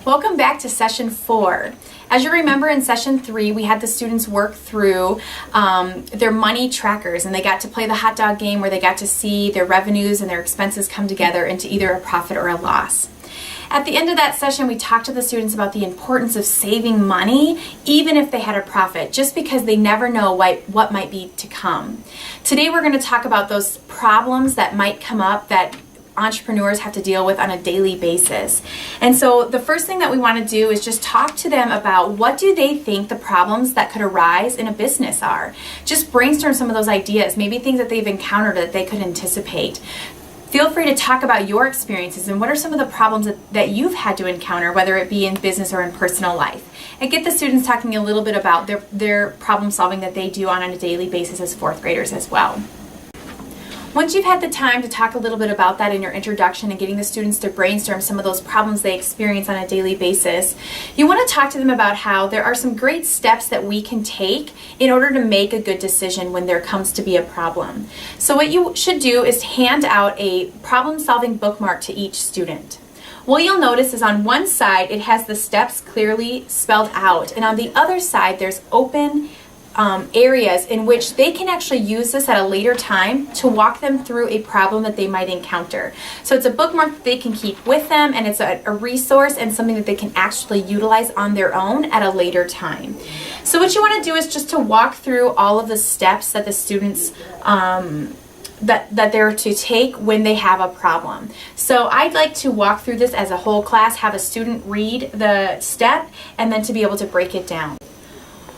Welcome back to session 4. As you remember, in session 3 we had the students work through their money trackers, and they got to play the hot dog game where they got to see their revenues and their expenses come together into either a profit or a loss. At the end of that session, we talked to the students about the importance of saving money even if they had a profit, just because they never know what might be to come. Today we're going to talk about those problems that might come up that entrepreneurs have to deal with on a daily basis. And so the first thing that we want to do is just talk to them about what do they think the problems that could arise in a business are. Just brainstorm some of those ideas, maybe things that they've encountered that they could anticipate. Feel free to talk about your experiences and what are some of the problems that you've had to encounter, whether it be in business or in personal life. And get the students talking a little bit about their problem solving that they do on a daily basis as fourth graders as well. Once you've had the time to talk a little bit about that in your introduction and getting the students to brainstorm some of those problems they experience on a daily basis, you want to talk to them about how there are some great steps that we can take in order to make a good decision when there comes to be a problem. So what you should do is hand out a problem-solving bookmark to each student. What you'll notice is on one side it has the steps clearly spelled out, and on the other side there's open areas in which they can actually use this at a later time to walk them through a problem that they might encounter. So it's a bookmark that they can keep with them, and it's a resource and something that they can actually utilize on their own at a later time. So what you want to do is just to walk through all of the steps that the students that they're to take when they have a problem. So I'd like to walk through this as a whole class, have a student read the step, and then to be able to break it down.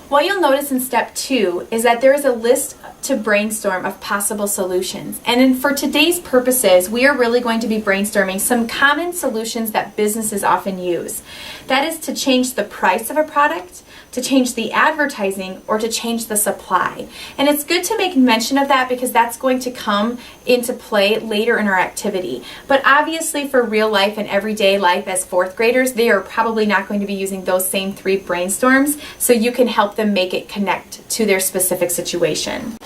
What you'll notice in step 2 is that there is a list to brainstorm of possible solutions. And for today's purposes, we are really going to be brainstorming some common solutions that businesses often use. That is to change the price of a product, to change the advertising, or to change the supply. And it's good to make mention of that because that's going to come into play later in our activity. But obviously for real life and everyday life as fourth graders, they are probably not going to be using those same 3 brainstorms, so you can help them make it connect to their specific situation.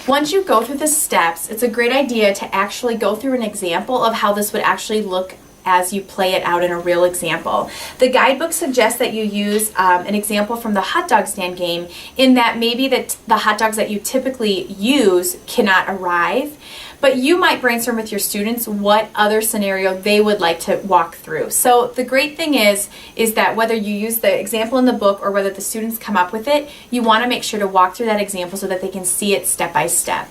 Once you go through the steps, it's a great idea to actually go through an example of how this would actually look as you play it out in a real example. The guidebook suggests that you use an example from the hot dog stand game, in that maybe the hot dogs that you typically use cannot arrive, but you might brainstorm with your students what other scenario they would like to walk through. So the great thing is that whether you use the example in the book or whether the students come up with it, you want to make sure to walk through that example so that they can see it step by step.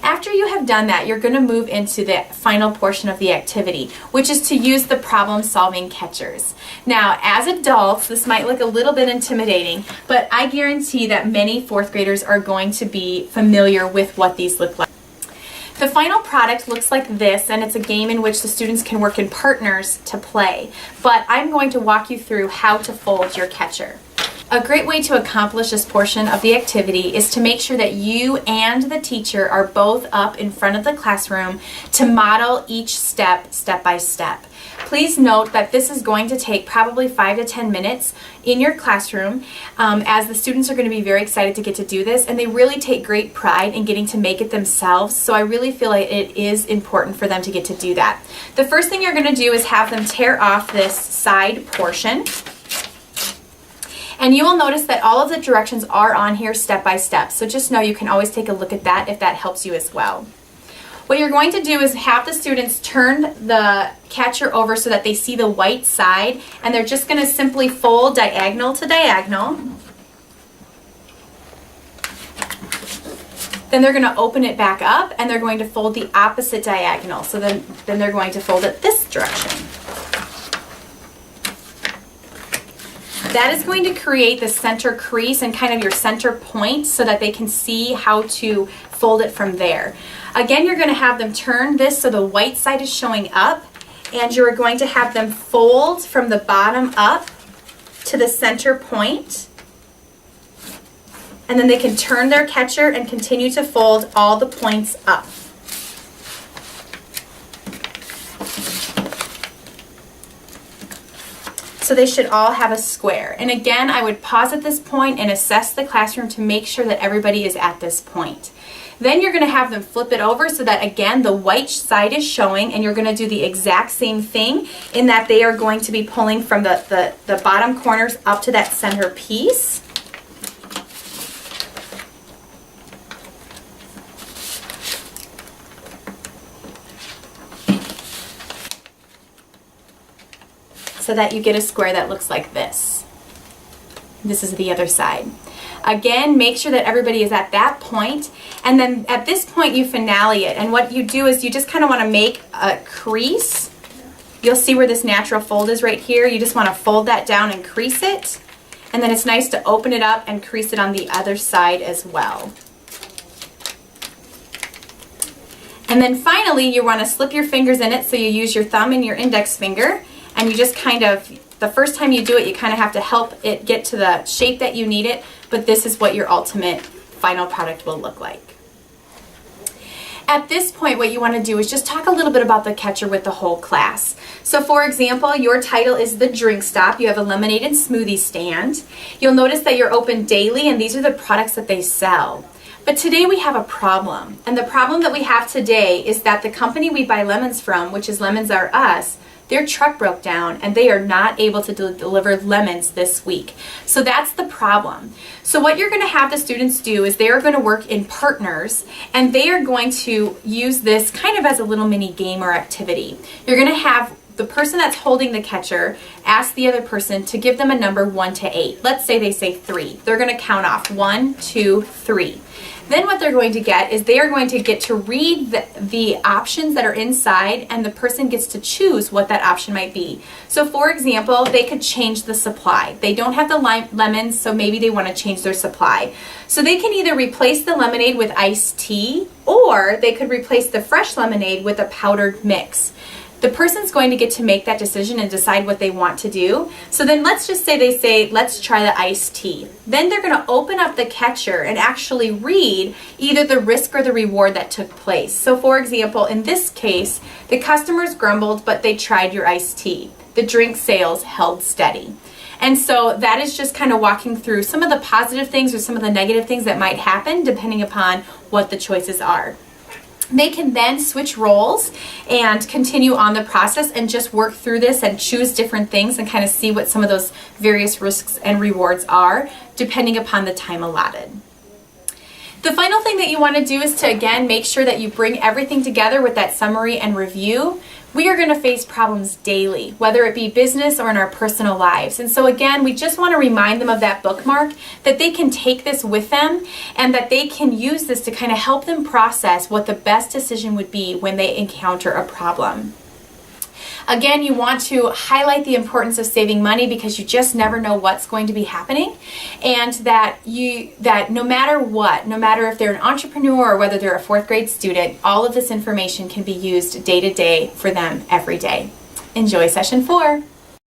After you have done that, you're going to move into the final portion of the activity, which is to use the problem-solving catchers. Now, as adults, this might look a little bit intimidating, but I guarantee that many fourth graders are going to be familiar with what these look like. The final product looks like this, and it's a game in which the students can work in partners to play. But I'm going to walk you through how to fold your catcher. A great way to accomplish this portion of the activity is to make sure that you and the teacher are both up in front of the classroom to model each step by step. Please note that this is going to take probably 5 to 10 minutes in your classroom, as the students are going to be very excited to get to do this, and they really take great pride in getting to make it themselves, so I really feel like it is important for them to get to do that. The first thing you're going to do is have them tear off this side portion. And you will notice that all of the directions are on here step by step, so just know you can always take a look at that if that helps you as well. What you're going to do is have the students turn the catcher over so that they see the white side, and they're just going to simply fold diagonal to diagonal. Then they're going to open it back up, and they're going to fold the opposite diagonal. So then they're going to fold it this direction. That is going to create the center crease and kind of your center point so that they can see how to fold it from there. Again, you're going to have them turn this so the white side is showing up, and you're going to have them fold from the bottom up to the center point. And then they can turn their catcher and continue to fold all the points up. So they should all have a square. And again, I would pause at this point and assess the classroom to make sure that everybody is at this point. Then you're going to have them flip it over so that, again, the white side is showing, and you're going to do the exact same thing in that they are going to be pulling from the bottom corners up to that center piece. So that you get a square that looks like this. This is the other side. Again, make sure that everybody is at that point, and then at this point you finale it. And what you do is you just kind of want to make a crease. You'll see where this natural fold is right here. You just want to fold that down and crease it. And then it's nice to open it up and crease it on the other side as well. And then finally, you want to slip your fingers in it, so you use your thumb and your index finger, and you just kind of, the first time you do it, you kind of have to help it get to the shape that you need it, but this is what your ultimate final product will look like. At this point, what you want to do is just talk a little bit about the catcher with the whole class. So for example, your title is the Drink Stop. You have a lemonade and smoothie stand. You'll notice that you're open daily, and these are the products that they sell. But today we have a problem, and the problem that we have today is that the company we buy lemons from, which is Lemons R Us, their truck broke down and they are not able to deliver lemons this week. So that's the problem. So what you're going to have the students do is they are going to work in partners, and they are going to use this kind of as a little mini game or activity. You're going to have the person that's holding the catcher ask the other person to give them a number 1 to 8. Let's say they say 3. They're going to count off 1, 2, 3. Then what they're going to get is they are going to get to read the options that are inside, and the person gets to choose what that option might be. So for example, they could change the supply. They don't have the lemons, so maybe they want to change their supply. So they can either replace the lemonade with iced tea, or they could replace the fresh lemonade with a powdered mix. The person's going to get to make that decision and decide what they want to do. So then let's just say they say, let's try the iced tea. Then they're going to open up the catcher and actually read either the risk or the reward that took place. So for example, in this case, the customers grumbled, but they tried your iced tea. The drink sales held steady. And so that is just kind of walking through some of the positive things or some of the negative things that might happen depending upon what the choices are. They can then switch roles and continue on the process and just work through this and choose different things and kind of see what some of those various risks and rewards are depending upon the time allotted. The final thing that you want to do is to, again, make sure that you bring everything together with that summary and review. We are going to face problems daily, whether it be business or in our personal lives. And so again, we just want to remind them of that bookmark, that they can take this with them and that they can use this to kind of help them process what the best decision would be when they encounter a problem. Again, you want to highlight the importance of saving money because you just never know what's going to be happening, and that no matter what, no matter if they're an entrepreneur or whether they're a 4th grade student, all of this information can be used day to day for them every day. Enjoy session 4.